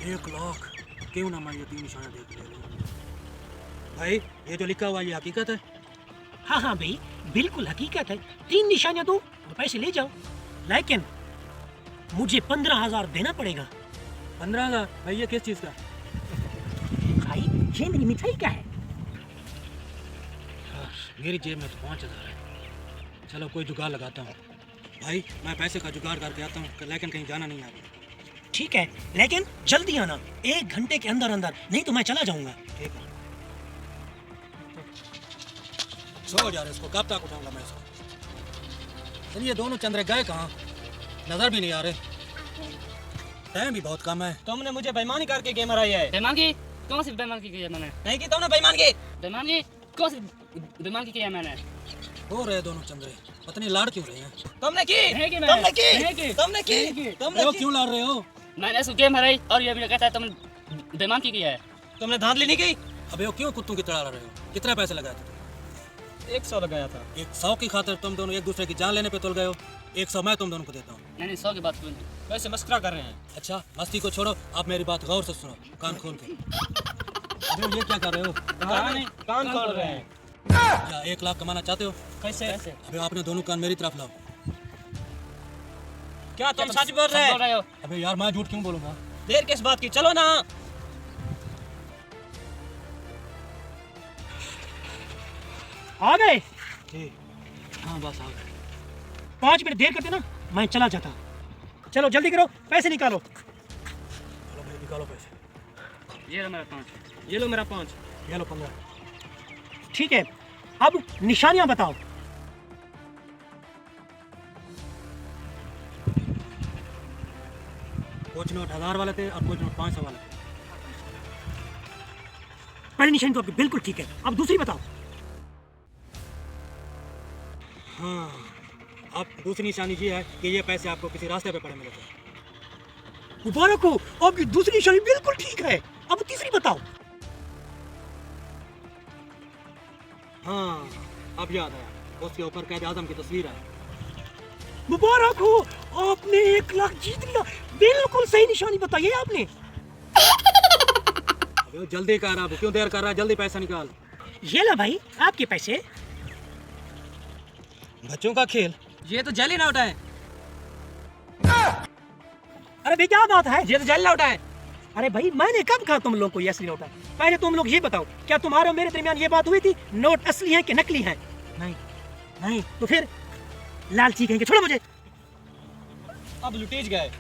1 लाख क्यों ना मैं ये 3 निशानियाँ देख ले लूँ। भाई ये जो लिखा हुआ ये हकीकत है? हाँ हाँ भाई, बिल्कुल हकीकत है। 3 निशानियाँ दो और पैसे ले जाओ, लेकिन मुझे 15,000 देना पड़ेगा। 15,000? भाई ये किस चीज़ का? भाई ये मेरी मिठाई क्या है? मेरी जेब में तो 5,000 है। चलो कोई जुगाड़ लगाता हूँ। भाई मैं पैसे का जुगाड़ करके आता हूँ, लेकिन कहीं जाना नहीं है। ठीक है, लेकिन जल्दी आना, 1 घंटे के अंदर अंदर, नहीं तो मैं चला जाऊंगा। ठीक है। सो यार इसको कब तक उठाऊंगा मैं इसको? चलिए दोनों चंद्रे गए कहाँ? नजर भी नहीं आ रहे। टाइम भी बहुत कम है। तुमने मुझे बेईमानी करके गेम हराई है। बेईमानी? कौन सी बेईमानी की है मैंने? नहीं की तुमने बेईमानी? बेईमानी? कौन सी बेईमानी की है मैंने? हो रहे दोनों चंद्रे, पता नहीं लाड़ क्यों रहे हैं। तुमने की? नहीं की मैंने। तुमने की? नहीं की। तुमने की? नहीं की। तुमने वो की? क्यों लाड़ रहे हो? मैंने इसको गेम हराई और ये भी कहता है तुमने बेईमानी की है। तुमने धांधली नहीं की? अबे वो क्यों कुत्तों की तरह लड़ रहे हो? कितना पैसे लगाए थे? 100 लगाया था। 100 की खातिर तुम दोनों एक दूसरे की जान लेने पे तुल गए हो। 100 मैं तुम दोनों को देता हूँ। नहीं 100 की बात क्यों नहीं? वैसे मस्करा कर रहे हैं। अच्छा मस्ती को छोड़ो, आप मेरी बात गौर से सुनो, कान खोल के। अबे ये क्या कर रहे हो? कान खोल रहे हैं। क्या 1 लाख कमाना चाहते हो? कैसे? अबे आपने दोनों कान मेरी तरफ लाओ। क्या तुम सच बोल रहे बोल हैं? रहे हो? अबे यार मैं झूठ क्यों बोलूंगा? देर किस बात की, चलो ना। आ गए? जी हाँ बस आ गए। 5 मिनट देर करते ना, मैं चला जाता। चलो जल्दी करो, पैसे निकालो। चलो भाई निकालो पैसे। ये लो मेरा 5। ये लो मेरा 5। ये लो 15। ठीक है, अब निशानियां बताओ। कुछ नोट 1000 वाले थे और कुछ नोट 500 वाले थे। पहली निशानी तो आपकी बिल्कुल ठीक है, अब दूसरी बताओ। हाँ अब दूसरी निशानी ये है कि ये पैसे आपको किसी रास्ते पे पड़े मिले थे। मुबारक हो, आपकी दूसरी निशानी बिल्कुल ठीक है। अब तीसरी बताओ। हाँ अब याद आया, उसके ऊपर कैद आजम की तस्वीर है। मुबारक हो, आपने 1 लाख जीत लिया। बिल्कुल सही निशानी बताई है आपने। अबे जल्दी कर, अब क्यों देर कर रहा है? जल्दी पैसा निकाल। ये लो भाई आपके पैसे। बच्चों का खेल। ये तो जली नोट है। अरे भाई क्या बात है? ये तो जली नोट है। अरे भाई मैंने कब कहा तुम लोग को ये असली नोट है? पहले तुम लोग ये बताओ, क्या तुम्हारे और मेरे दरमियान ये बात हुई थी नोट असली हैं कि नकली हैं? नहीं नहीं। तो फिर लालची कहेंगे, छोड़ो मुझे। अब लुटेज गए।